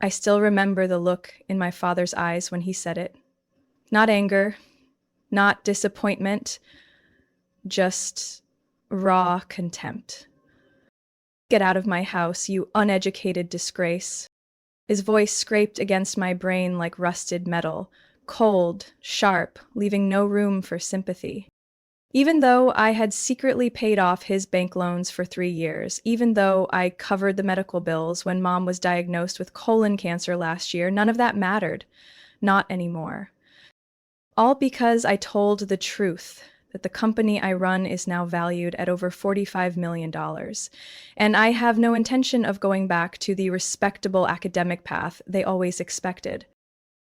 I still remember the look in my father's eyes when he said it. Not anger, not disappointment, just raw contempt. Get out of my house, you uneducated disgrace. His voice scraped against my brain like rusted metal, cold, sharp, leaving no room for sympathy. Even though I had secretly paid off his bank loans for 3 years, even though I covered the medical bills when mom was diagnosed with colon cancer last year, none of that mattered. Not anymore. All because I told the truth that the company I run is now valued at over $45 million. And I have no intention of going back to the respectable academic path they always expected.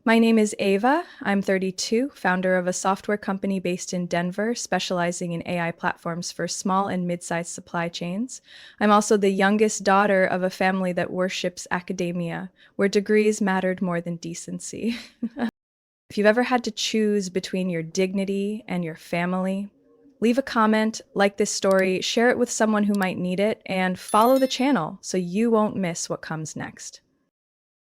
My name is Ava. I'm 32, founder of a software company based in Denver, specializing in AI platforms for small and mid-sized supply chains. I'm also the youngest daughter of a family that worships academia, where degrees mattered more than decency. If you've ever had to choose between your dignity and your family, leave a comment, like this story, share it with someone who might need it, and follow the channel so you won't miss what comes next.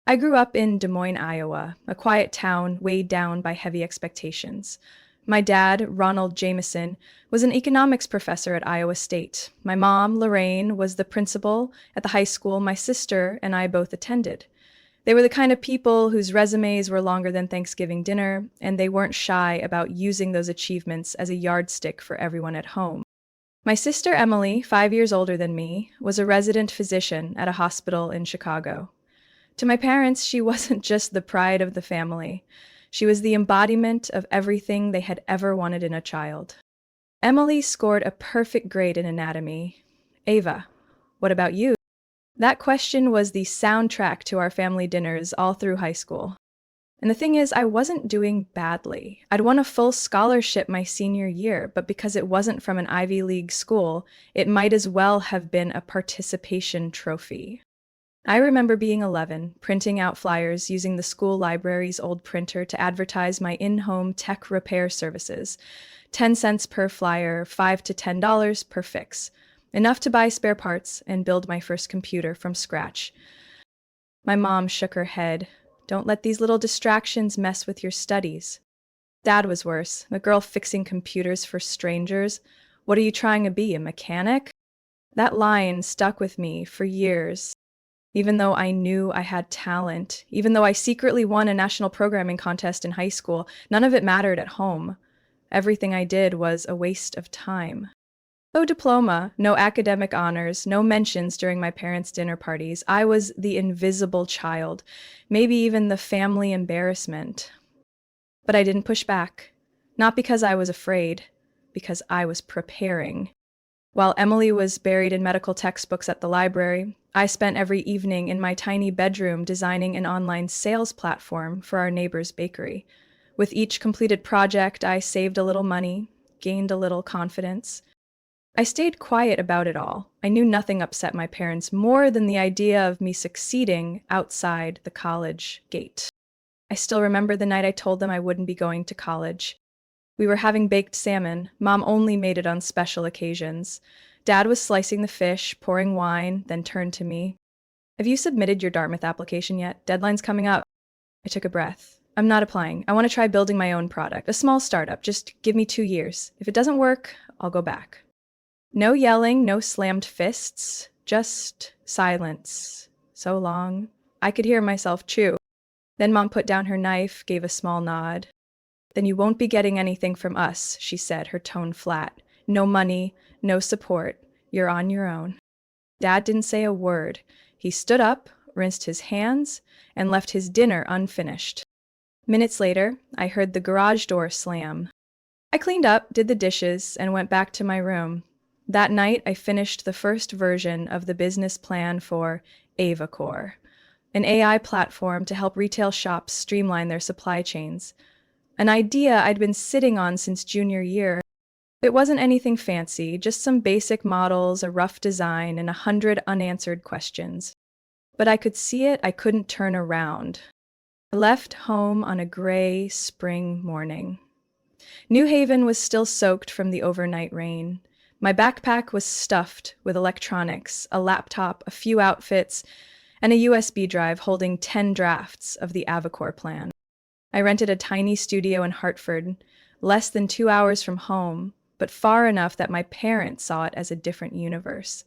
I grew up in Des Moines, Iowa, a quiet town weighed down by heavy expectations. My dad, Ronald Jameson, was an economics professor at Iowa State. My mom, Lorraine, was the principal at the high school my sister and I both attended. They were the kind of people whose resumes were longer than Thanksgiving dinner, and they weren't shy about using those achievements as a yardstick for everyone at home. My sister Emily, 5 years older than me, was a resident physician at a hospital in Chicago. To my parents, she wasn't just the pride of the family. She was the embodiment of everything they had ever wanted in a child. Emily scored a perfect grade in anatomy. Ava, what about you? That question was the soundtrack to our family dinners all through high school. And the thing is, I wasn't doing badly. I'd won a full scholarship my senior year, but because it wasn't from an Ivy League school, it might as well have been a participation trophy. I remember being 11, printing out flyers using the school library's old printer to advertise my in-home tech repair services. 10 cents per flyer, $5 to $10 per fix. Enough to buy spare parts and build my first computer from scratch. My mom shook her head. Don't let these little distractions mess with your studies. Dad was worse, a girl fixing computers for strangers. What are you trying to be, a mechanic? That line stuck with me for years. Even though I knew I had talent, even though I secretly won a national programming contest in high school, none of it mattered at home. Everything I did was a waste of time. No diploma, no academic honors, no mentions during my parents' dinner parties. I was the invisible child, maybe even the family embarrassment. But I didn't push back. Not because I was afraid, because I was preparing. While Emily was buried in medical textbooks at the library, I spent every evening in my tiny bedroom designing an online sales platform for our neighbor's bakery. With each completed project, I saved a little money, gained a little confidence. I stayed quiet about it all. I knew nothing upset my parents more than the idea of me succeeding outside the college gate. I still remember the night I told them I wouldn't be going to college. We were having baked salmon. Mom only made it on special occasions. Dad was slicing the fish, pouring wine, then turned to me. Have you submitted your Dartmouth application yet? Deadline's coming up. I took a breath. I'm not applying. I want to try building my own product, a small startup. Just give me 2 years. If it doesn't work, I'll go back. No yelling, no slammed fists, just silence. So long. I could hear myself chew. Then Mom put down her knife, gave a small nod. Then you won't be getting anything from us, she said, her tone flat. No money, no support. You're on your own. Dad didn't say a word. He stood up, rinsed his hands, and left his dinner unfinished. Minutes later, I heard the garage door slam. I cleaned up, did the dishes, and went back to my room. That night, I finished the first version of the business plan for AvaCore, an AI platform to help retail shops streamline their supply chains. An idea I'd been sitting on since junior year. It wasn't anything fancy, just some basic models, a rough design, and 100 unanswered questions. But I could see it, I couldn't turn around. I left home on a gray spring morning. New Haven was still soaked from the overnight rain. My backpack was stuffed with electronics, a laptop, a few outfits, and a USB drive holding 10 drafts of the Avocor plan. I rented a tiny studio in Hartford, less than 2 hours from home, but far enough that my parents saw it as a different universe.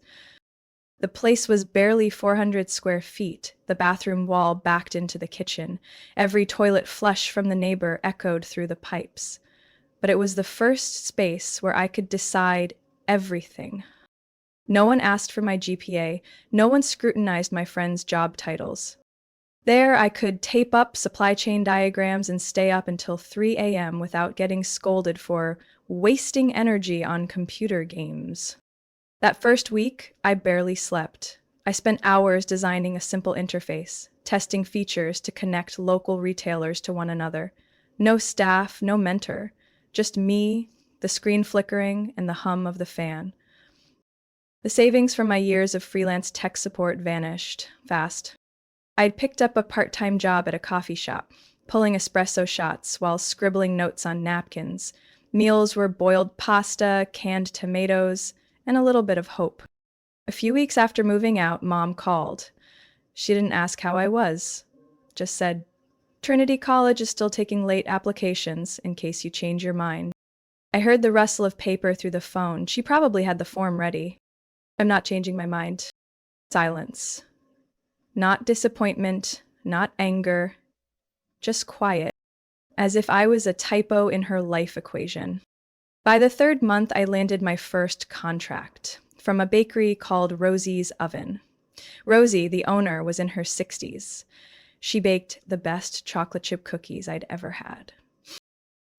The place was barely 400 square feet, the bathroom wall backed into the kitchen. Every toilet flush from the neighbor echoed through the pipes. But it was the first space where I could decide everything. No one asked for my GPA, no one scrutinized my friends' job titles. There, I could tape up supply chain diagrams and stay up until 3 a.m. without getting scolded for wasting energy on computer games. That first week, I barely slept. I spent hours designing a simple interface, testing features to connect local retailers to one another. No staff, no mentor, just me, the screen flickering, and the hum of the fan. The savings from my years of freelance tech support vanished fast. I'd picked up a part-time job at a coffee shop, pulling espresso shots while scribbling notes on napkins. Meals were boiled pasta, canned tomatoes, and a little bit of hope. A few weeks after moving out, Mom called. She didn't ask how I was, just said, "Trinity College is still taking late applications in case you change your mind." I heard the rustle of paper through the phone. She probably had the form ready. "I'm not changing my mind." Silence. Not disappointment, not anger, just quiet, as if I was a typo in her life equation. By the third month, I landed my first contract from a bakery called Rosie's Oven. Rosie, the owner, was in her 60s. She baked the best chocolate chip cookies I'd ever had.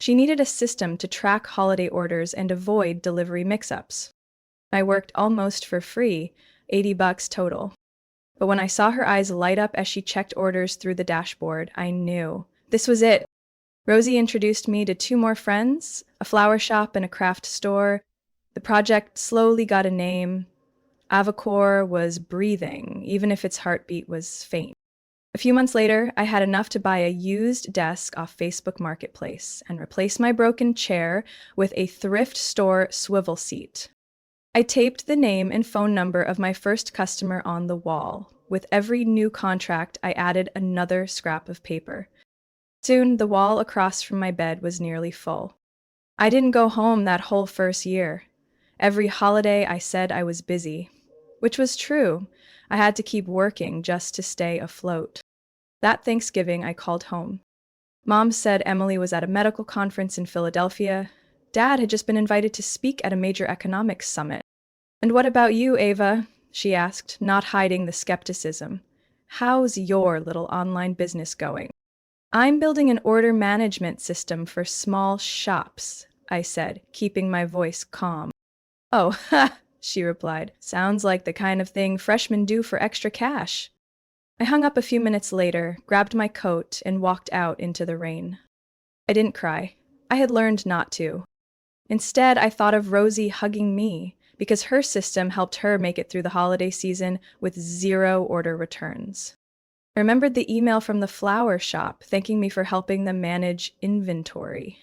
She needed a system to track holiday orders and avoid delivery mix-ups. I worked almost for free, $80 total. But when I saw her eyes light up as she checked orders through the dashboard, I knew this was it. Rosie introduced me to 2 more friends, a flower shop and a craft store. The project slowly got a name. Avocor was breathing, even if its heartbeat was faint. A few months later, I had enough to buy a used desk off Facebook Marketplace and replace my broken chair with a thrift store swivel seat. I taped the name and phone number of my first customer on the wall. With every new contract, I added another scrap of paper. Soon, the wall across from my bed was nearly full. I didn't go home that whole first year. Every holiday, I said I was busy, which was true. I had to keep working just to stay afloat. That Thanksgiving, I called home. Mom said Emily was at a medical conference in Philadelphia. Dad had just been invited to speak at a major economics summit. "And what about you, Ava?" she asked, not hiding the skepticism. "How's your little online business going?" "I'm building an order management system for small shops," I said, keeping my voice calm. "Oh, ha," she replied. "Sounds like the kind of thing freshmen do for extra cash." I hung up a few minutes later, grabbed my coat, and walked out into the rain. I didn't cry. I had learned not to. Instead, I thought of Rosie hugging me, because her system helped her make it through the holiday season with 0 order returns. I remembered the email from the flower shop thanking me for helping them manage inventory.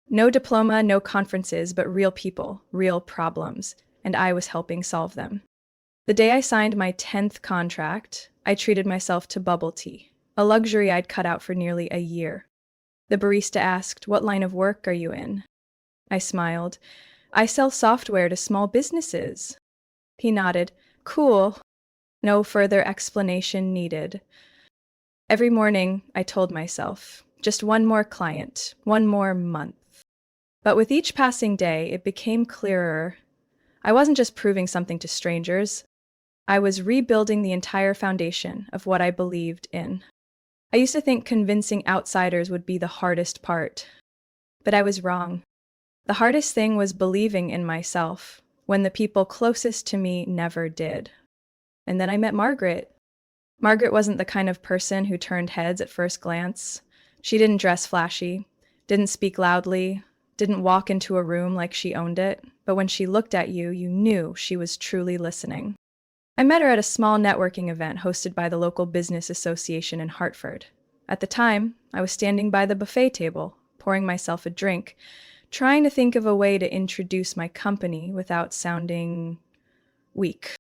No diploma, no conferences, but real people, real problems, and I was helping solve them. The day I signed my 10th contract, I treated myself to bubble tea, a luxury I'd cut out for nearly a year. The barista asked, "What line of work are you in?" I smiled. "I sell software to small businesses." He nodded. "Cool." No further explanation needed. Every morning, I told myself, just one more client, one more month. But with each passing day, it became clearer. I wasn't just proving something to strangers. I was rebuilding the entire foundation of what I believed in. I used to think convincing outsiders would be the hardest part. But I was wrong. The hardest thing was believing in myself when the people closest to me never did. And then I met Margaret. Margaret wasn't the kind of person who turned heads at first glance. She didn't dress flashy, didn't speak loudly, didn't walk into a room like she owned it, but when she looked at you, you knew she was truly listening. I met her at a small networking event hosted by the local business association in Hartford. At the time, I was standing by the buffet table, pouring myself a drink, trying to think of a way to introduce my company without sounding weak.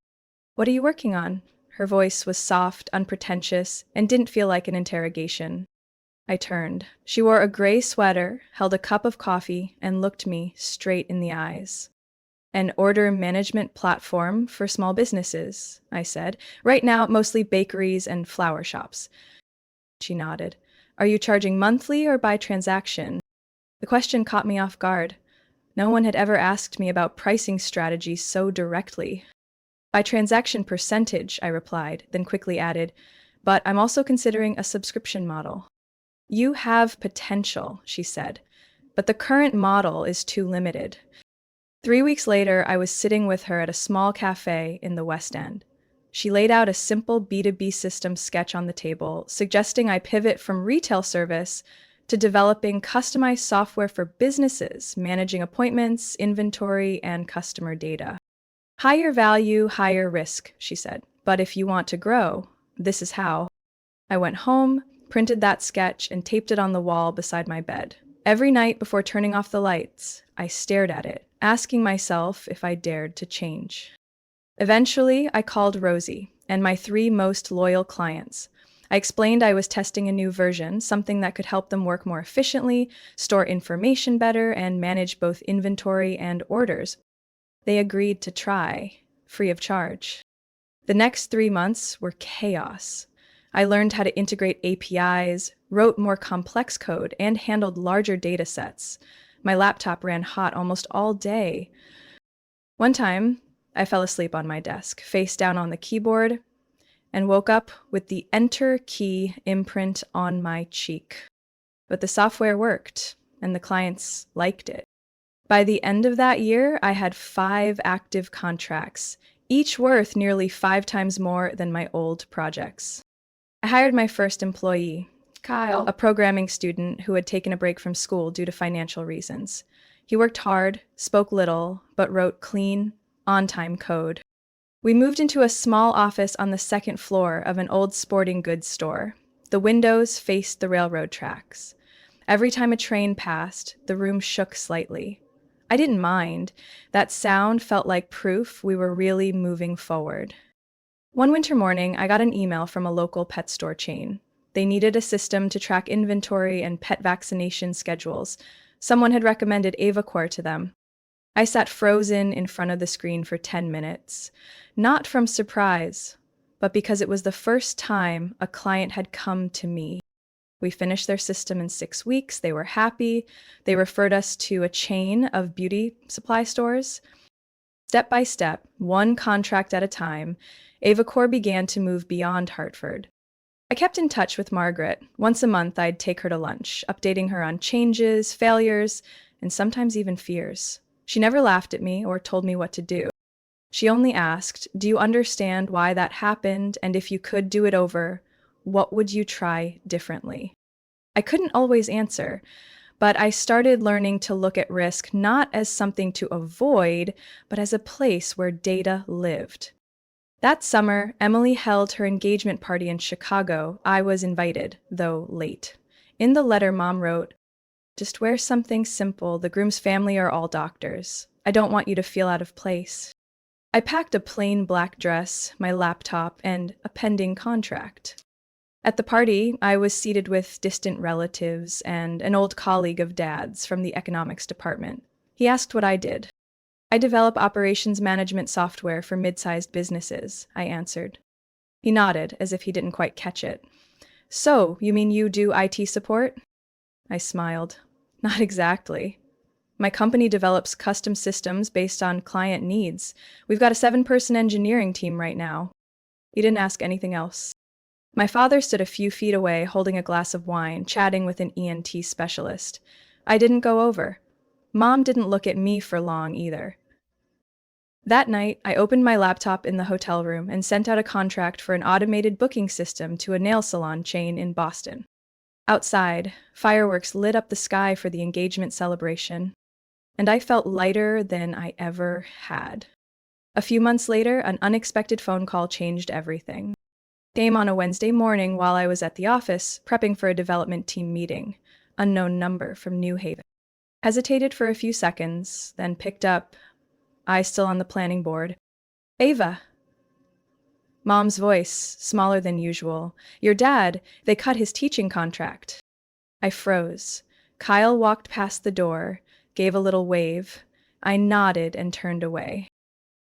"What are you working on?" Her voice was soft, unpretentious, and didn't feel like an interrogation. I turned. She wore a gray sweater, held a cup of coffee, and looked me straight in the eyes. An order management platform for small businesses, I said. Right now, mostly bakeries and flower shops. She nodded. Are you charging monthly or by transaction? The question caught me off guard. No one had ever asked me about pricing strategies so directly. By transaction percentage, I replied, then quickly added, but I'm also considering a subscription model. You have potential, she said, but the current model is too limited. 3 weeks later, I was sitting with her at a small cafe in the West End. She laid out a simple B2B system sketch on the table, suggesting I pivot from retail service to developing customized software for businesses, managing appointments, inventory, and customer data. Higher value, higher risk, she said. But if you want to grow, this is how. I went home, printed that sketch, and taped it on the wall beside my bed. Every night before turning off the lights, I stared at it, asking myself if I dared to change. Eventually, I called Rosie and my 3 most loyal clients. I explained I was testing a new version, something that could help them work more efficiently, store information better, and manage both inventory and orders. They agreed to try, free of charge. The next 3 months were chaos. I learned how to integrate APIs, wrote more complex code, and handled larger data sets. My laptop ran hot almost all day. One time, I fell asleep on my desk, face down on the keyboard, and woke up with the Enter key imprint on my cheek. But the software worked, and the clients liked it. By the end of that year, I had 5 active contracts, each worth nearly 5 times more than my old projects. I hired my first employee, Kyle, a programming student who had taken a break from school due to financial reasons. He worked hard, spoke little, but wrote clean, on-time code. We moved into a small office on the 2nd floor of an old sporting goods store. The windows faced the railroad tracks. Every time a train passed, the room shook slightly. I didn't mind. That sound felt like proof we were really moving forward. One winter morning, I got an email from a local pet store chain. They needed a system to track inventory and pet vaccination schedules. Someone had recommended AvaCore to them. I sat frozen in front of the screen for 10 minutes, not from surprise, but because it was the first time a client had come to me. We finished their system in 6 weeks. They were happy. They referred us to a chain of beauty supply stores. Step by step, one contract at a time, AvaCore began to move beyond Hartford. I kept in touch with Margaret. Once a month, I'd take her to lunch, updating her on changes, failures, and sometimes even fears. She never laughed at me or told me what to do. She only asked, do you understand why that happened? And if you could do it over, what would you try differently? I couldn't always answer, but I started learning to look at risk not as something to avoid, but as a place where data lived. That summer, Emily held her engagement party in Chicago. I was invited, though late. In the letter, Mom wrote, just wear something simple. The groom's family are all doctors. I don't want you to feel out of place. I packed a plain black dress, my laptop, and a pending contract. At the party, I was seated with distant relatives and an old colleague of Dad's from the economics department. He asked what I did. I develop operations management software for mid-sized businesses, I answered. He nodded, as if he didn't quite catch it. So, you mean you do IT support? I smiled. Not exactly. My company develops custom systems based on client needs. We've got a 7-person engineering team right now. He didn't ask anything else. My father stood a few feet away, holding a glass of wine, chatting with an ENT specialist. I didn't go over. Mom didn't look at me for long either. That night, I opened my laptop in the hotel room and sent out a contract for an automated booking system to a nail salon chain in Boston. Outside, fireworks lit up the sky for the engagement celebration, and I felt lighter than I ever had. A few months later, an unexpected phone call changed everything. It came on a Wednesday morning while I was at the office, prepping for a development team meeting. Unknown number from New Haven. Hesitated for a few seconds, then picked up, eyes still on the planning board. Ava. Mom's voice, smaller than usual. Your dad, they cut his teaching contract. I froze. Kyle walked past the door, gave a little wave. I nodded and turned away.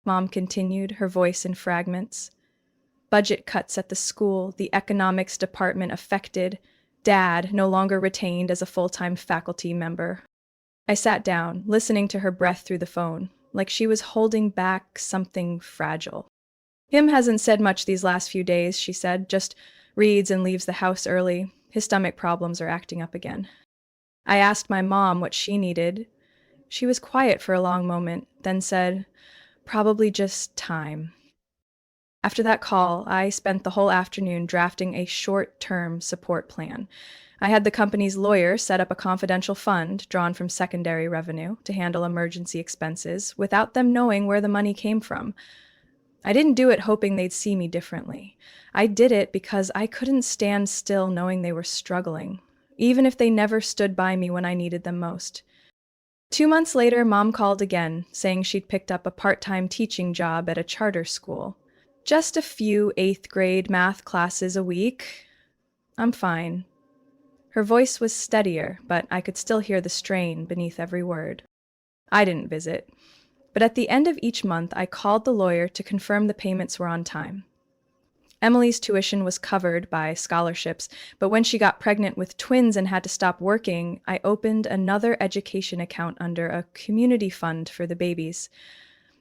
Mom continued, her voice in fragments. Budget cuts at the school, the economics department affected. Dad no longer retained as a full-time faculty member. I sat down, listening to her breath through the phone, like she was holding back something fragile. Him hasn't said much these last few days, she said, just reads and leaves the house early. His stomach problems are acting up again. I asked my mom what she needed. She was quiet for a long moment, then said, probably just time. After that call, I spent the whole afternoon drafting a short-term support plan. I had the company's lawyer set up a confidential fund drawn from secondary revenue to handle emergency expenses without them knowing where the money came from. I didn't do it hoping they'd see me differently. I did it because I couldn't stand still knowing they were struggling, even if they never stood by me when I needed them most. 2 months later, Mom called again, saying she'd picked up a part-time teaching job at a charter school. Just a few 8th grade math classes a week. I'm fine. Her voice was steadier, but I could still hear the strain beneath every word. I didn't visit, but at the end of each month, I called the lawyer to confirm the payments were on time. Emily's tuition was covered by scholarships, but when she got pregnant with twins and had to stop working, I opened another education account under a community fund for the babies.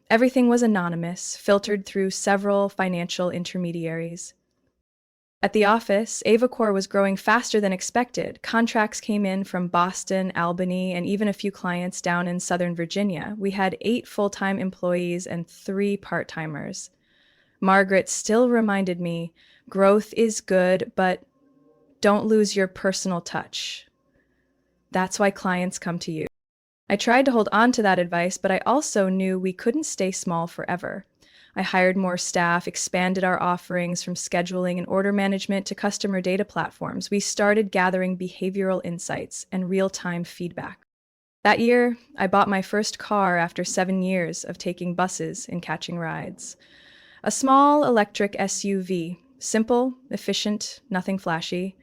Everything was anonymous, filtered through several financial intermediaries. At the office, AvaCore was growing faster than expected. Contracts came in from Boston, Albany, and even a few clients down in Southern Virginia. We had 8 full-time employees and 3 part-timers. Margaret still reminded me, growth is good, but don't lose your personal touch. That's why clients come to you. I tried to hold on to that advice, but I also knew we couldn't stay small forever. I hired more staff, expanded our offerings from scheduling and order management to customer data platforms. We started gathering behavioral insights and real-time feedback. That year, I bought my first car after 7 years of taking buses and catching rides. A small electric SUV, simple, efficient, nothing flashy.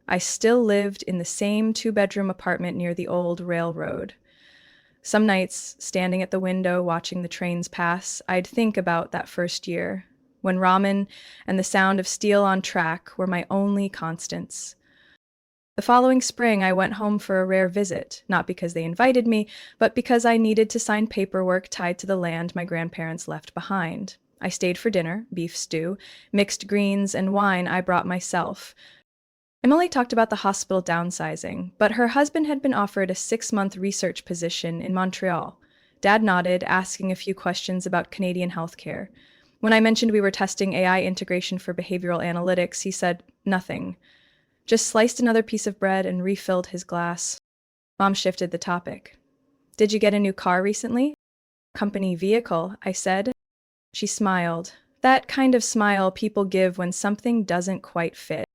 I still lived in the same 2-bedroom apartment near the old railroad. Some nights, standing at the window watching the trains pass, I'd think about that first year, when ramen and the sound of steel on track were my only constants. The following spring, I went home for a rare visit, not because they invited me, but because I needed to sign paperwork tied to the land my grandparents left behind. I stayed for dinner, beef stew, mixed greens, and wine I brought myself. Emily talked about the hospital downsizing, but her husband had been offered a 6-month research position in Montreal. Dad nodded, asking a few questions about Canadian healthcare. When I mentioned we were testing AI integration for behavioral analytics, he said nothing. Just sliced another piece of bread and refilled his glass. Mom shifted the topic. Did you get a new car recently? Company vehicle, I said. She smiled. That kind of smile people give when something doesn't quite fit.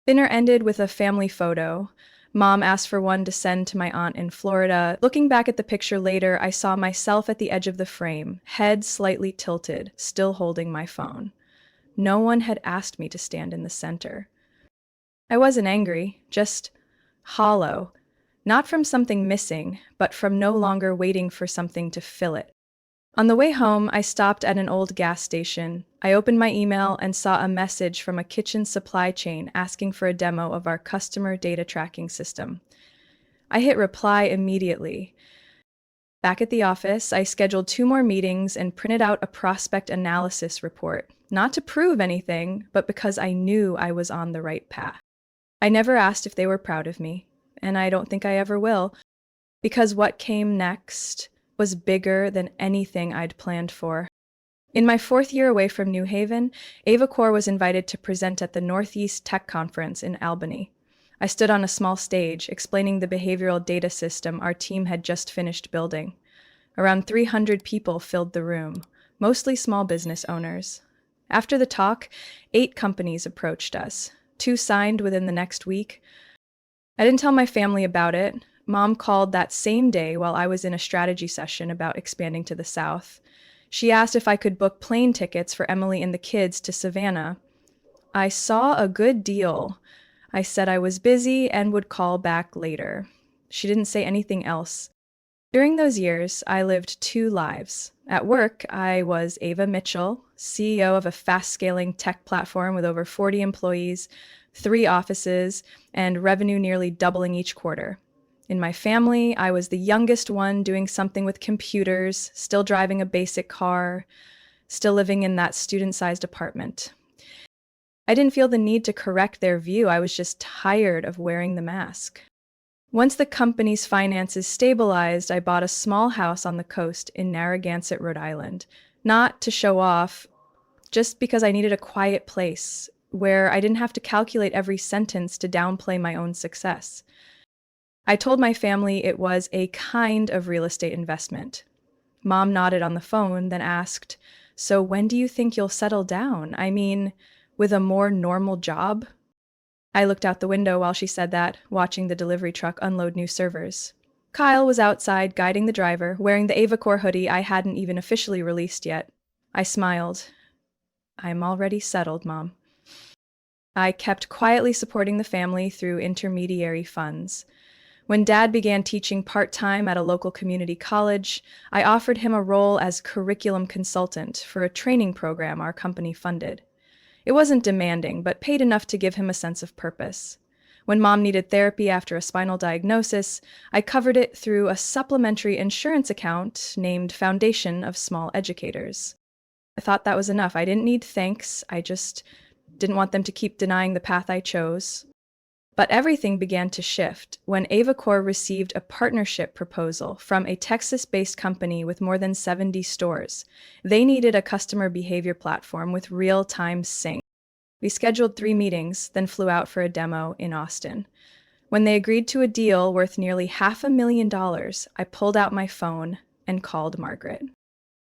Dinner ended with a family photo. Mom asked for one to send to my aunt in Florida. Looking back at the picture later, I saw myself at the edge of the frame, head slightly tilted, still holding my phone. No one had asked me to stand in the center. I wasn't angry, just hollow. Not from something missing, but from no longer waiting for something to fill it. On the way home, I stopped at an old gas station. I opened my email and saw a message from a kitchen supply chain asking for a demo of our customer data tracking system. I hit reply immediately. Back at the office, I scheduled 2 more meetings and printed out a prospect analysis report, not to prove anything, but because I knew I was on the right path. I never asked if they were proud of me, and I don't think I ever will, because what came next was bigger than anything I'd planned for. In my 4th year away from New Haven, AvaCore was invited to present at the Northeast Tech Conference in Albany. I stood on a small stage, explaining the behavioral data system our team had just finished building. Around 300 people filled the room, mostly small business owners. After the talk, 8 companies approached us. 2 signed within the next week. I didn't tell my family about it. Mom called that same day while I was in a strategy session about expanding to the South. She asked if I could book plane tickets for Emily and the kids to Savannah. I saw a good deal. I said I was busy and would call back later. She didn't say anything else. During those years, I lived two lives. At work, I was Ava Mitchell, CEO of a fast-scaling tech platform with over 40 employees, 3 offices, and revenue nearly doubling each quarter. In my family, I was the youngest one doing something with computers, still driving a basic car, still living in that student-sized apartment. I didn't feel the need to correct their view. I was just tired of wearing the mask. Once the company's finances stabilized, I bought a small house on the coast in Narragansett, Rhode Island. Not to show off, just because I needed a quiet place where I didn't have to calculate every sentence to downplay my own success. I told my family it was a kind of real estate investment. Mom nodded on the phone, then asked, "So when do you think you'll settle down? I mean, with a more normal job?" I looked out the window while she said that, watching the delivery truck unload new servers. Kyle was outside guiding the driver, wearing the AvaCore hoodie I hadn't even officially released yet. I smiled. "I'm already settled, Mom." I kept quietly supporting the family through intermediary funds. When Dad began teaching part-time at a local community college, I offered him a role as curriculum consultant for a training program our company funded. It wasn't demanding, but paid enough to give him a sense of purpose. When Mom needed therapy after a spinal diagnosis, I covered it through a supplementary insurance account named Foundation of Small Educators. I thought that was enough. I didn't need thanks. I just didn't want them to keep denying the path I chose. But everything began to shift when AvaCore received a partnership proposal from a Texas-based company with more than 70 stores. They needed a customer behavior platform with real-time sync. We scheduled 3 meetings, then flew out for a demo in Austin. When they agreed to a deal worth nearly $500,000, I pulled out my phone and called Margaret.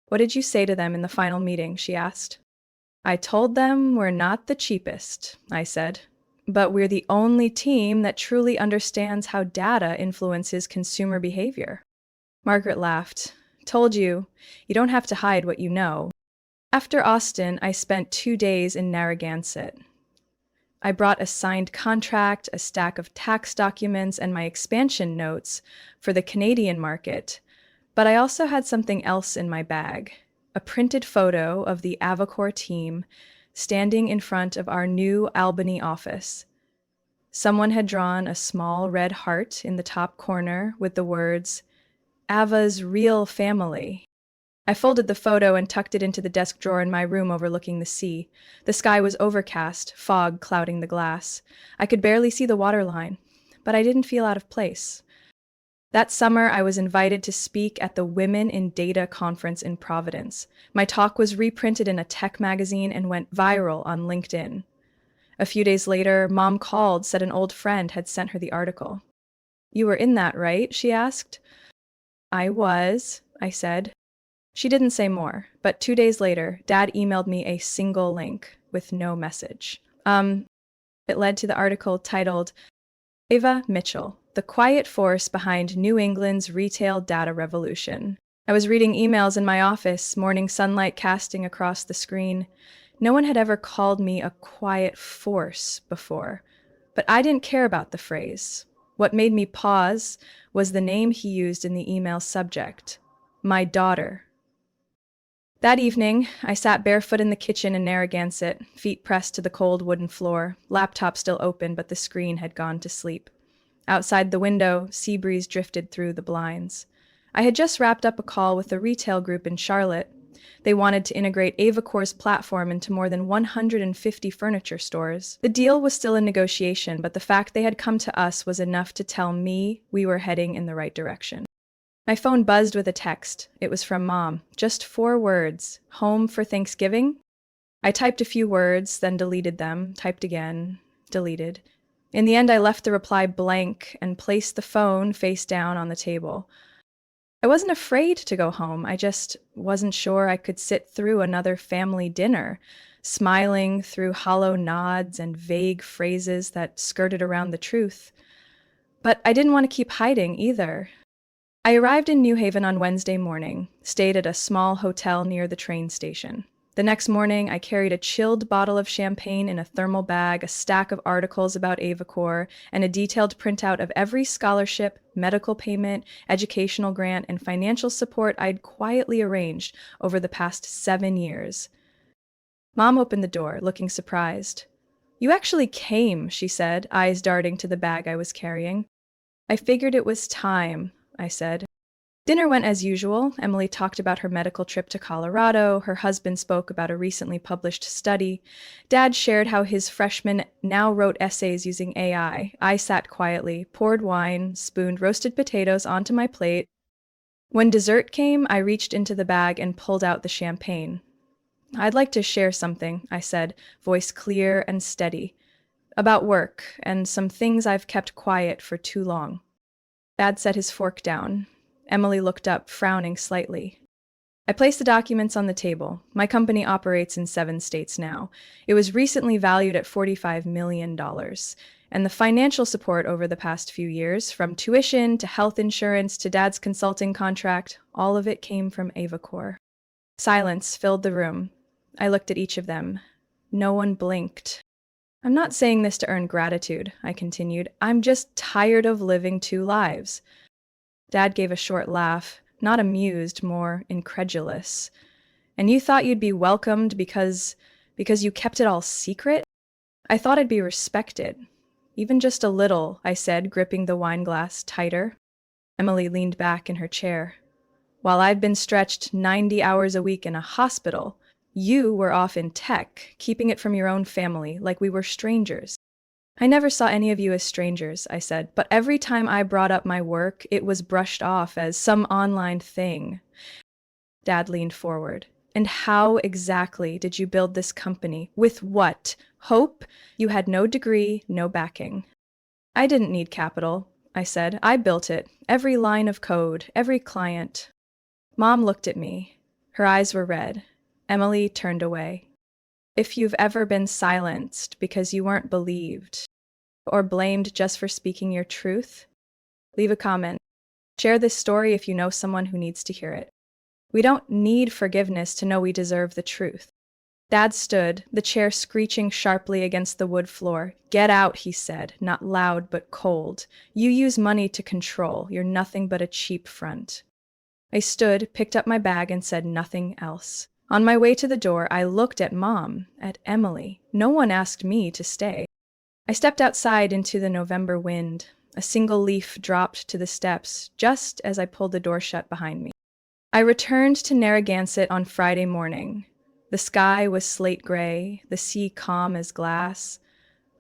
"What did you say to them in the final meeting?" she asked. "I told them we're not the cheapest," I said. "But we're the only team that truly understands how data influences consumer behavior." Margaret laughed. "Told you, you don't have to hide what you know." After Austin, I spent 2 days in Narragansett. I brought a signed contract, a stack of tax documents, and my expansion notes for the Canadian market. But I also had something else in my bag, a printed photo of the AvaCore team standing in front of our new Albany office. Someone had drawn a small red heart in the top corner with the words, "Ava's real family." I folded the photo and tucked it into the desk drawer in my room overlooking the sea. The sky was overcast, fog clouding the glass. I could barely see the waterline, but I didn't feel out of place. That summer, I was invited to speak at the Women in Data conference in Providence. My talk was reprinted in a tech magazine and went viral on LinkedIn. A few days later, Mom called, said an old friend had sent her the article. "You were in that, right?" she asked. "I was," I said. She didn't say more, but 2 days later, Dad emailed me a single link with no message. It led to the article titled, "Ava Mitchell, the quiet force behind New England's retail data revolution." I was reading emails in my office, morning sunlight casting across the screen. No one had ever called me a quiet force before, but I didn't care about the phrase. What made me pause was the name he used in the email subject, "My daughter." That evening, I sat barefoot in the kitchen in Narragansett, feet pressed to the cold wooden floor, laptop still open, but the screen had gone to sleep. Outside the window, sea breeze drifted through the blinds. I had just wrapped up a call with a retail group in Charlotte. They wanted to integrate AvaCore's platform into more than 150 furniture stores. The deal was still in negotiation, but the fact they had come to us was enough to tell me we were heading in the right direction. My phone buzzed with a text. It was from Mom. Just 4 words. "Home for Thanksgiving?" I typed a few words, then deleted them, typed again, deleted. In the end, I left the reply blank and placed the phone face down on the table. I wasn't afraid to go home. I just wasn't sure I could sit through another family dinner, smiling through hollow nods and vague phrases that skirted around the truth. But I didn't want to keep hiding either. I arrived in New Haven on Wednesday morning, stayed at a small hotel near the train station. The next morning, I carried a chilled bottle of champagne in a thermal bag, a stack of articles about Avacor, and a detailed printout of every scholarship, medical payment, educational grant, and financial support I'd quietly arranged over the past 7 years. Mom opened the door, looking surprised. "You actually came," she said, eyes darting to the bag I was carrying. "I figured it was time," I said. Dinner went as usual. Emily talked about her medical trip to Colorado. Her husband spoke about a recently published study. Dad shared how his freshman now wrote essays using AI. I sat quietly, poured wine, spooned roasted potatoes onto my plate. When dessert came, I reached into the bag and pulled out the champagne. "I'd like to share something," I said, voice clear and steady, "about work and some things I've kept quiet for too long." Dad set his fork down. Emily looked up, frowning slightly. I placed the documents on the table. My company operates in 7 states now. It was recently valued at $45 million. And the financial support over the past few years, from tuition to health insurance to Dad's consulting contract, all of it came from Avacor. Silence filled the room. I looked at each of them. No one blinked. "I'm not saying this to earn gratitude," I continued. "I'm just tired of living 2 lives." Dad gave a short laugh, not amused, more incredulous. "And you thought you'd be welcomed because you kept it all secret? I thought I'd be respected. Even just a little," I said, gripping the wine glass tighter. Emily leaned back in her chair. "While I've been stretched 90 hours a week in a hospital, you were off in tech, keeping it from your own family, like we were strangers." "I never saw any of you as strangers," I said, "but every time I brought up my work, it was brushed off as some online thing." Dad leaned forward. "And how exactly did you build this company? With what? Hope? You had no degree, no backing." "I didn't need capital," I said. "I built it. Every line of code, every client." Mom looked at me. Her eyes were red. Emily turned away. "If you've ever been silenced because you weren't believed, or blamed just for speaking your truth, leave a comment. Share this story if you know someone who needs to hear it. We don't need forgiveness to know we deserve the truth." Dad stood, the chair screeching sharply against the wood floor. "Get out," he said, not loud but cold. "You use money to control. You're nothing but a cheap front." I stood, picked up my bag, and said nothing else. On my way to the door, I looked at Mom, at Emily. No one asked me to stay. I stepped outside into the November wind. A single leaf dropped to the steps just as I pulled the door shut behind me. I returned to Narragansett on Friday morning. The sky was slate gray, the sea calm as glass.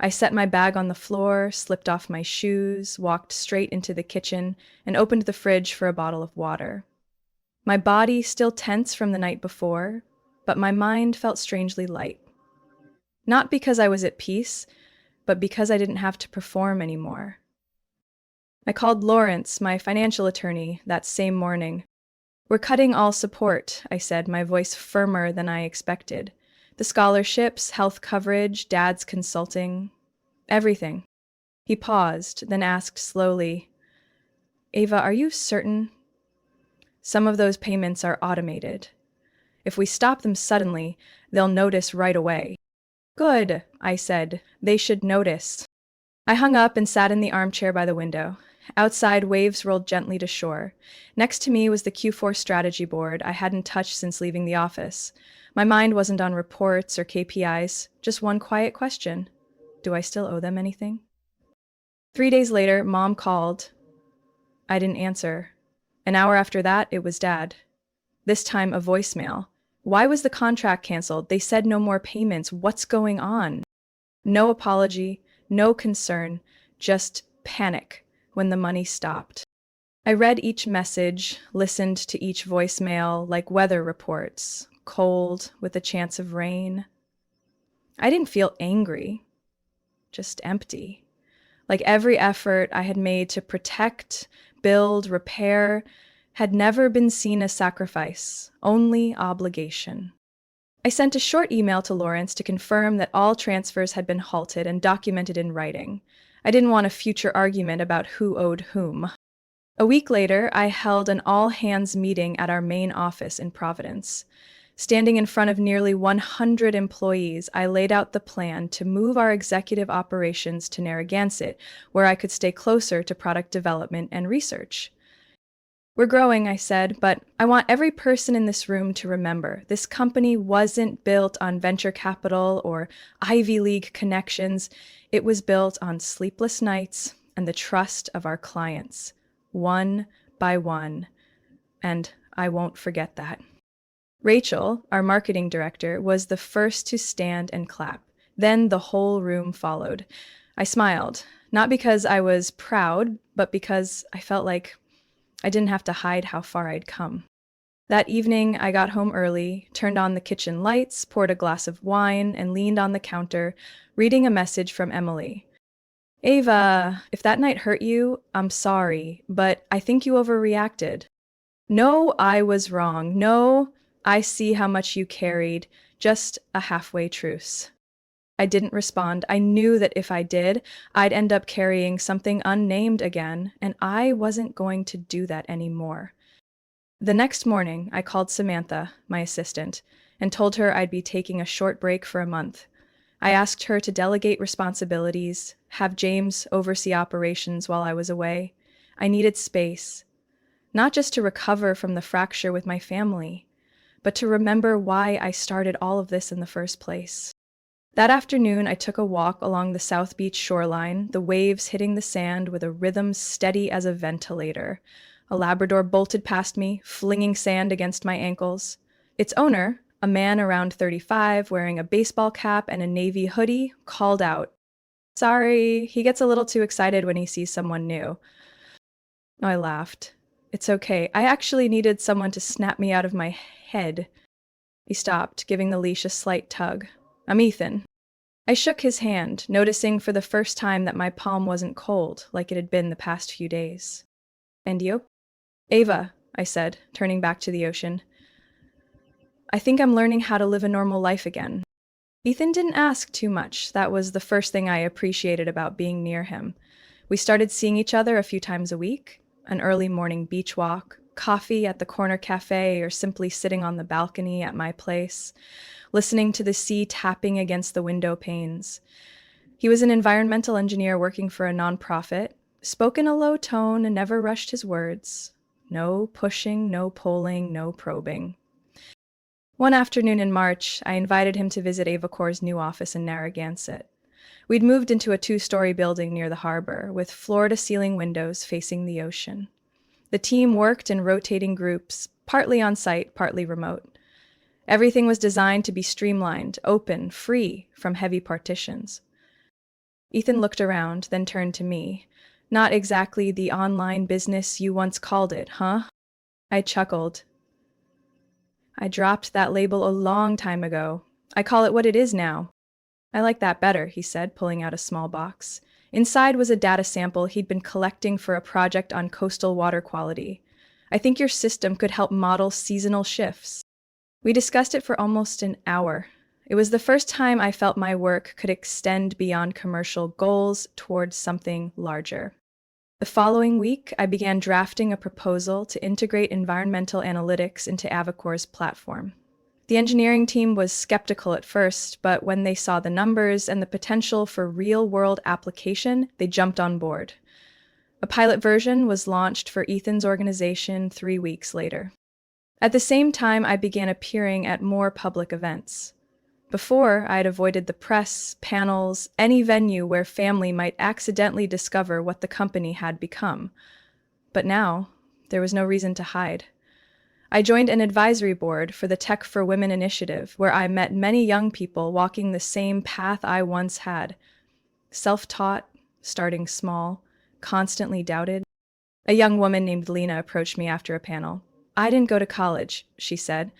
I set my bag on the floor, slipped off my shoes, walked straight into the kitchen, and opened the fridge for a bottle of water. My body still tense from the night before, but my mind felt strangely light. Not because I was at peace, but because I didn't have to perform anymore. I called Lawrence, my financial attorney, that same morning. "We're cutting all support," I said, my voice firmer than I expected. "The scholarships, health coverage, Dad's consulting, everything." He paused, then asked slowly, "Ava, are you certain? Some of those payments are automated. If we stop them suddenly, they'll notice right away." "Good," I said. "They should notice." I hung up and sat in the armchair by the window. Outside, waves rolled gently to shore. Next to me was the Q4 strategy board I hadn't touched since leaving the office. My mind wasn't on reports or KPIs, just one quiet question. Do I still owe them anything? 3 days later, Mom called. I didn't answer. An hour after that, it was Dad. This time, a voicemail. "Why was the contract canceled? They said no more payments. What's going on?" No apology, no concern, just panic when the money stopped. I read each message, listened to each voicemail like weather reports, cold with a chance of rain. I didn't feel angry, just empty. Like every effort I had made to protect, build, repair had never been seen as sacrifice, only obligation. I sent a short email to Lawrence to confirm that all transfers had been halted and documented in writing. I didn't want a future argument about who owed whom. A week later, I held an all-hands meeting at our main office in Providence. Standing in front of nearly 100 employees, I laid out the plan to move our executive operations to Narragansett, where I could stay closer to product development and research. We're growing, I said, but I want every person in this room to remember this company wasn't built on venture capital or Ivy League connections. It was built on sleepless nights and the trust of our clients, one by one. And I won't forget that. Rachel, our marketing director, was the first to stand and clap. Then the whole room followed. I smiled, not because I was proud, but because I felt like I didn't have to hide how far I'd come. That evening, I got home early, turned on the kitchen lights, poured a glass of wine, and leaned on the counter, reading a message from Emily. Ava, if that night hurt you, I'm sorry, but I think you overreacted. No, I was wrong. No, I see how much you carried. Just a halfway truce. I didn't respond. I knew that if I did, I'd end up carrying something unnamed again, and I wasn't going to do that anymore. The next morning, I called Samantha, my assistant, and told her I'd be taking a short break for a month. I asked her to delegate responsibilities, have James oversee operations while I was away. I needed space, not just to recover from the fracture with my family, but to remember why I started all of this in the first place. That afternoon, I took a walk along the South Beach shoreline, the waves hitting the sand with a rhythm steady as a ventilator. A Labrador bolted past me, flinging sand against my ankles. Its owner, a man around 35, wearing a baseball cap and a navy hoodie, called out. Sorry, he gets a little too excited when he sees someone new. I laughed. It's okay. I actually needed someone to snap me out of my head. He stopped, giving the leash a slight tug. I'm Ethan. I shook his hand, noticing for the first time that my palm wasn't cold like it had been the past few days. And you? Ava, I said, turning back to the ocean. I think I'm learning how to live a normal life again. Ethan didn't ask too much. That was the first thing I appreciated about being near him. We started seeing each other a few times a week, an early morning beach walk, coffee at the corner cafe, or simply sitting on the balcony at my place, listening to the sea tapping against the window panes. He was an environmental engineer working for a nonprofit, spoke in a low tone and never rushed his words. No pushing, no pulling, no probing. One afternoon in March, I invited him to visit Avacor's new office in Narragansett. We'd moved into a 2-story building near the harbor, with floor-to-ceiling windows facing the ocean. The team worked in rotating groups, partly on-site, partly remote. Everything was designed to be streamlined, open, free from heavy partitions. Ethan looked around, then turned to me. Not exactly the online business you once called it, huh? I chuckled. I dropped that label a long time ago. I call it what it is now. I like that better, he said, pulling out a small box. Inside was a data sample he'd been collecting for a project on coastal water quality. I think your system could help model seasonal shifts. We discussed it for almost an hour. It was the first time I felt my work could extend beyond commercial goals towards something larger. The following week, I began drafting a proposal to integrate environmental analytics into Avacor's platform. The engineering team was skeptical at first, but when they saw the numbers and the potential for real-world application, they jumped on board. A pilot version was launched for Ethan's organization 3 weeks later. At the same time, I began appearing at more public events. Before, I'd avoided the press, panels, any venue where family might accidentally discover what the company had become. But now, there was no reason to hide. I joined an advisory board for the Tech for Women initiative, where I met many young people walking the same path I once had. Self-taught, starting small, constantly doubted. A young woman named Lena approached me after a panel. I didn't go to college, she said,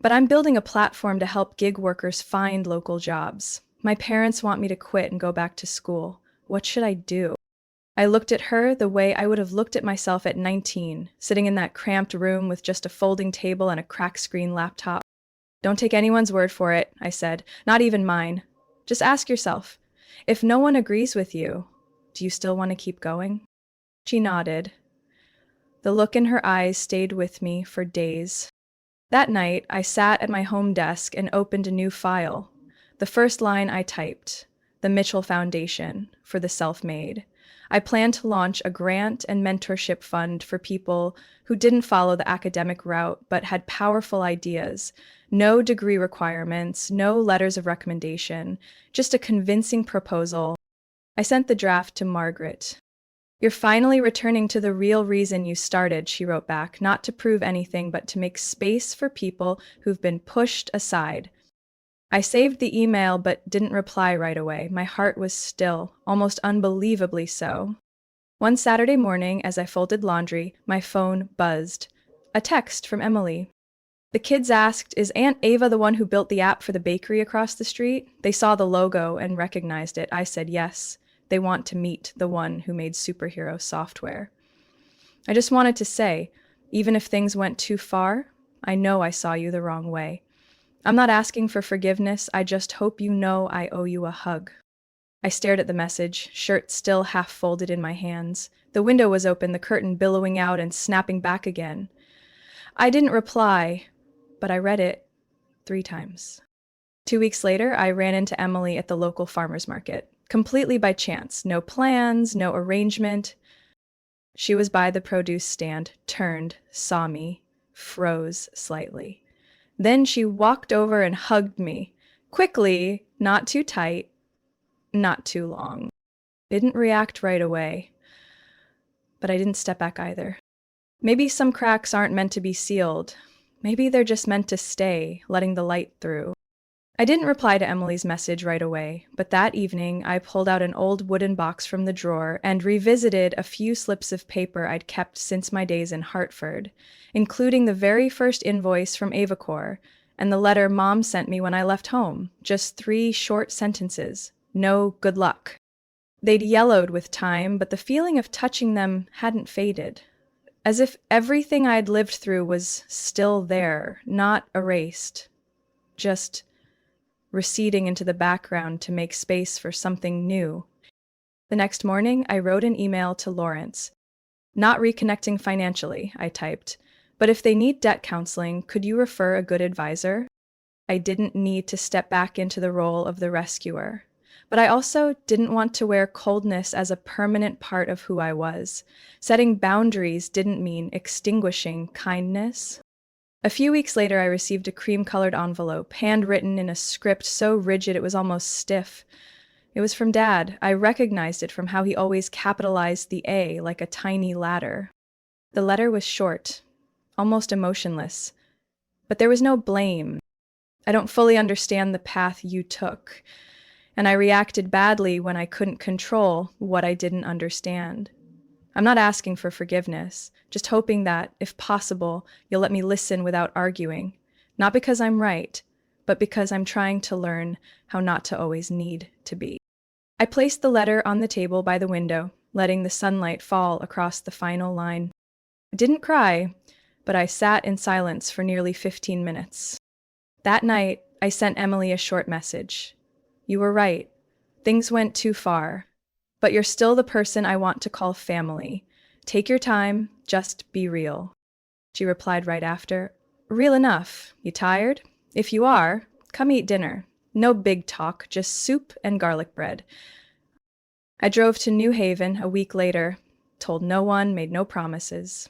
but I'm building a platform to help gig workers find local jobs. My parents want me to quit and go back to school. What should I do? I looked at her the way I would have looked at myself at 19, sitting in that cramped room with just a folding table and a crack-screen laptop. Don't take anyone's word for it, I said, not even mine. Just ask yourself, if no one agrees with you, do you still want to keep going? She nodded. The look in her eyes stayed with me for days. That night, I sat at my home desk and opened a new file. The first line I typed, the Mitchell Foundation for the Self-Made. I planned to launch a grant and mentorship fund for people who didn't follow the academic route but had powerful ideas. No degree requirements, no letters of recommendation, just a convincing proposal. I sent the draft to Margaret. "You're finally returning to the real reason you started," she wrote back, "not to prove anything, but to make space for people who've been pushed aside." I saved the email but didn't reply right away. My heart was still, almost unbelievably so. One Saturday morning, as I folded laundry, my phone buzzed. A text from Emily. The kids asked, "Is Aunt Ava the one who built the app for the bakery across the street?" They saw the logo and recognized it. I said yes. They want to meet the one who made superhero software. I just wanted to say, even if things went too far, I know I saw you the wrong way. I'm not asking for forgiveness, I just hope you know I owe you a hug. I stared at the message, shirt still half folded in my hands. The window was open, the curtain billowing out and snapping back again. I didn't reply, but I read it 3 times. 2 weeks later, I ran into Emily at the local farmer's market. Completely by chance, no plans, no arrangement. She was by the produce stand, turned, saw me, froze slightly. Then she walked over and hugged me. Quickly, not too tight, not too long. Didn't react right away, but I didn't step back either. Maybe some cracks aren't meant to be sealed. Maybe they're just meant to stay, letting the light through. I didn't reply to Emily's message right away, but that evening I pulled out an old wooden box from the drawer and revisited a few slips of paper I'd kept since my days in Hartford, including the very first invoice from Avacor and the letter Mom sent me when I left home. Just 3 short sentences. No good luck. They'd yellowed with time, but the feeling of touching them hadn't faded. As if everything I'd lived through was still there, not erased, just receding into the background to make space for something new. The next morning, I wrote an email to Lawrence. "Not reconnecting financially," I typed, "but if they need debt counseling, could you refer a good advisor?" I didn't need to step back into the role of the rescuer, but I also didn't want to wear coldness as a permanent part of who I was. Setting boundaries didn't mean extinguishing kindness. A few weeks later, I received a cream-colored envelope, handwritten in a script so rigid it was almost stiff. It was from Dad. I recognized it from how he always capitalized the A like a tiny ladder. The letter was short, almost emotionless, but there was no blame. "I don't fully understand the path you took, and I reacted badly when I couldn't control what I didn't understand. I'm not asking for forgiveness, just hoping that, if possible, you'll let me listen without arguing. Not because I'm right, but because I'm trying to learn how not to always need to be." I placed the letter on the table by the window, letting the sunlight fall across the final line. I didn't cry, but I sat in silence for nearly 15 minutes. That night, I sent Emily a short message. "You were right. Things went too far. But you're still the person I want to call family. Take your time, just be real." She replied right after, "Real enough. You tired? If you are, come eat dinner. No big talk, just soup and garlic bread." I drove to New Haven a week later, told no one, made no promises.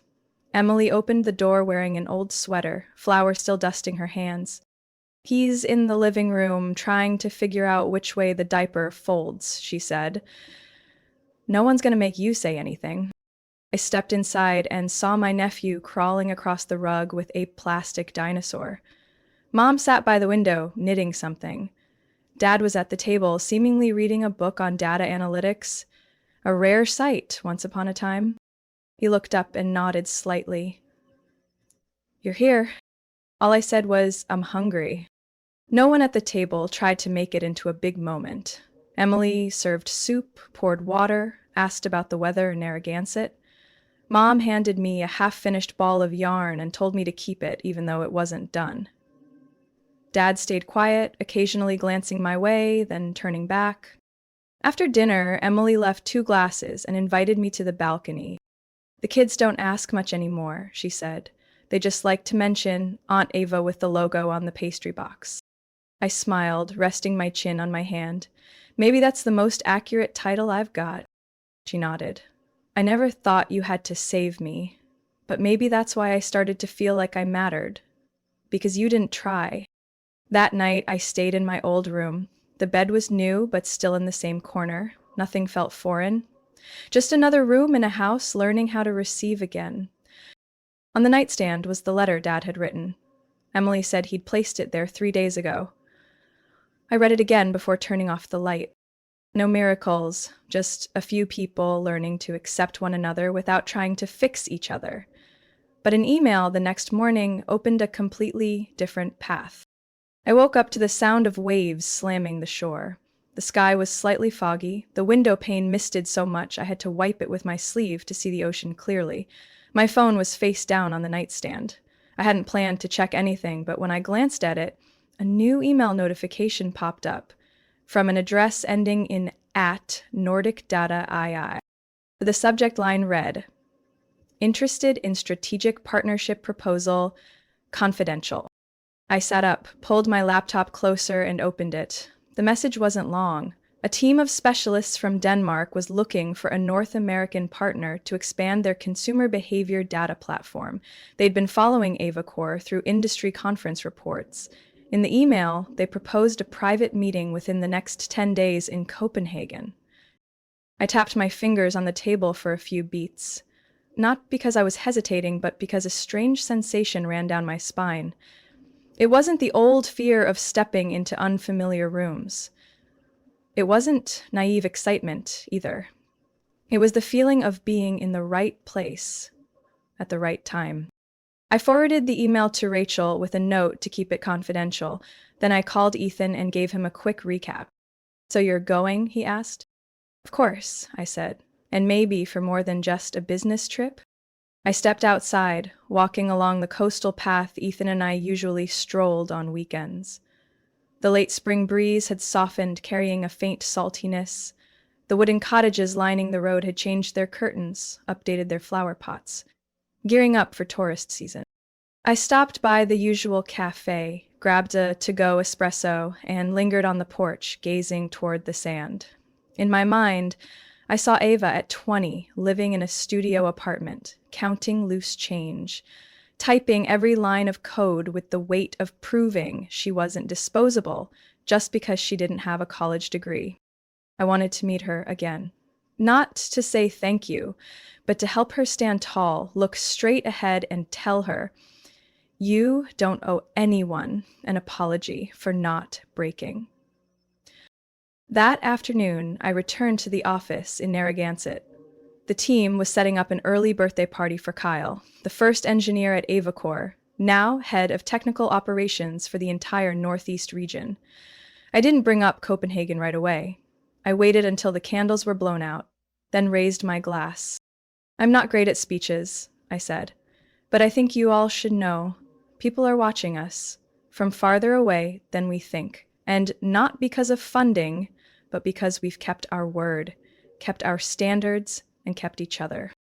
Emily opened the door wearing an old sweater, flour still dusting her hands. "He's in the living room trying to figure out which way the diaper folds," she said. "No one's going to make you say anything." I stepped inside and saw my nephew crawling across the rug with a plastic dinosaur. Mom sat by the window, knitting something. Dad was at the table, seemingly reading a book on data analytics. A rare sight, once upon a time. He looked up and nodded slightly. "You're here." All I said was, "I'm hungry." No one at the table tried to make it into a big moment. Emily served soup, poured water, asked about the weather in Narragansett. Mom handed me a half-finished ball of yarn and told me to keep it, even though it wasn't done. Dad stayed quiet, occasionally glancing my way, then turning back. After dinner, Emily left 2 glasses and invited me to the balcony. The kids don't ask much anymore, she said. They just like to mention Aunt Ava with the logo on the pastry box. I smiled, resting my chin on my hand. Maybe that's the most accurate title I've got. She nodded. I never thought you had to save me, but maybe that's why I started to feel like I mattered. Because you didn't try. That night, I stayed in my old room. The bed was new, but still in the same corner. Nothing felt foreign. Just another room in a house learning how to receive again. On the nightstand was the letter Dad had written. Emily said he'd placed it there 3 days ago. I read it again before turning off the light. No miracles, just a few people learning to accept one another without trying to fix each other. But an email the next morning opened a completely different path. I woke up to the sound of waves slamming the shore. The sky was slightly foggy. The window pane misted so much I had to wipe it with my sleeve to see the ocean clearly. My phone was face down on the nightstand. I hadn't planned to check anything, but when I glanced at it, a new email notification popped up from an address ending in @NordicDataII. The subject line read, "Interested in strategic partnership proposal, confidential." I sat up, pulled my laptop closer, and opened it. The message wasn't long. A team of specialists from Denmark was looking for a North American partner to expand their consumer behavior data platform. They'd been following AvaCore through industry conference reports. In the email, they proposed a private meeting within the next 10 days in Copenhagen. I tapped my fingers on the table for a few beats. Not because I was hesitating, but because a strange sensation ran down my spine. It wasn't the old fear of stepping into unfamiliar rooms. It wasn't naive excitement, either. It was the feeling of being in the right place at the right time. I forwarded the email to Rachel with a note to keep it confidential. Then I called Ethan and gave him a quick recap. "So you're going?" he asked. "Of course," I said. "And maybe for more than just a business trip?" I stepped outside, walking along the coastal path Ethan and I usually strolled on weekends. The late spring breeze had softened, carrying a faint saltiness. The wooden cottages lining the road had changed their curtains, updated their flower pots, gearing up for tourist season. I stopped by the usual cafe, grabbed a to-go espresso, and lingered on the porch, gazing toward the sand. In my mind, I saw Ava at 20, living in a studio apartment, counting loose change, typing every line of code with the weight of proving she wasn't disposable just because she didn't have a college degree. I wanted to meet her again. Not to say thank you, but to help her stand tall, look straight ahead, and tell her, "You don't owe anyone an apology for not breaking." That afternoon, I returned to the office in Narragansett. The team was setting up an early birthday party for Kyle, the first engineer at AvaCore, now head of technical operations for the entire Northeast region. I didn't bring up Copenhagen right away. I waited until the candles were blown out, then raised my glass. "I'm not great at speeches," I said, "but I think you all should know. People are watching us, from farther away than we think, and not because of funding, but because we've kept our word, kept our standards, and kept each other."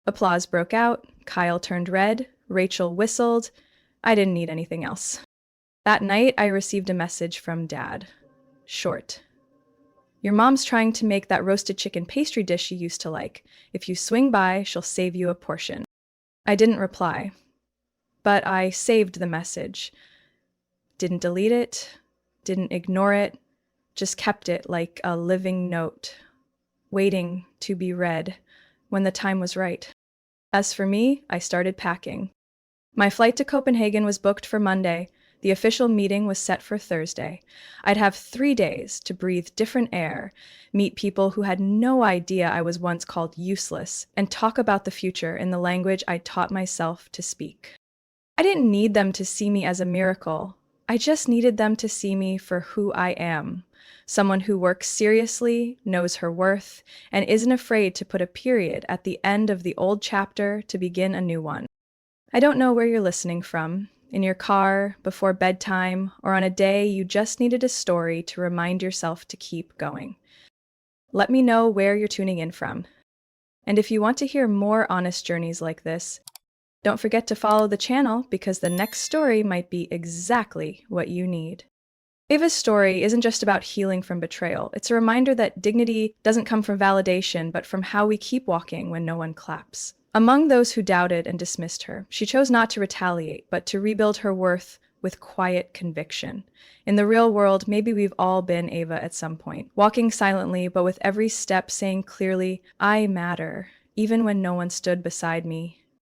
Applause broke out. Kyle turned red. Rachel whistled. I didn't need anything else. That night, I received a message from Dad. Short. "Your mom's trying to make that roasted chicken pastry dish you used to like. If you swing by, she'll save you a portion." I didn't reply, but I saved the message. Didn't delete it, didn't ignore it, just kept it like a living note, waiting to be read when the time was right. As for me, I started packing. My flight to Copenhagen was booked for Monday. The official meeting was set for Thursday. I'd have 3 days to breathe different air, meet people who had no idea I was once called useless, and talk about the future in the language I'd taught myself to speak. I didn't need them to see me as a miracle. I just needed them to see me for who I am. Someone who works seriously, knows her worth, and isn't afraid to put a period at the end of the old chapter to begin a new one. I don't know where you're listening from, in your car, before bedtime, or on a day you just needed a story to remind yourself to keep going. Let me know where you're tuning in from. And if you want to hear more honest journeys like this, don't forget to follow the channel because the next story might be exactly what you need. Ava's story isn't just about healing from betrayal. It's a reminder that dignity doesn't come from validation, but from how we keep walking when no one claps. Among those who doubted and dismissed her, she chose not to retaliate, but to rebuild her worth with quiet conviction. In the real world, maybe we've all been Ava at some point, walking silently, but with every step saying clearly, I matter, even when no one stood beside me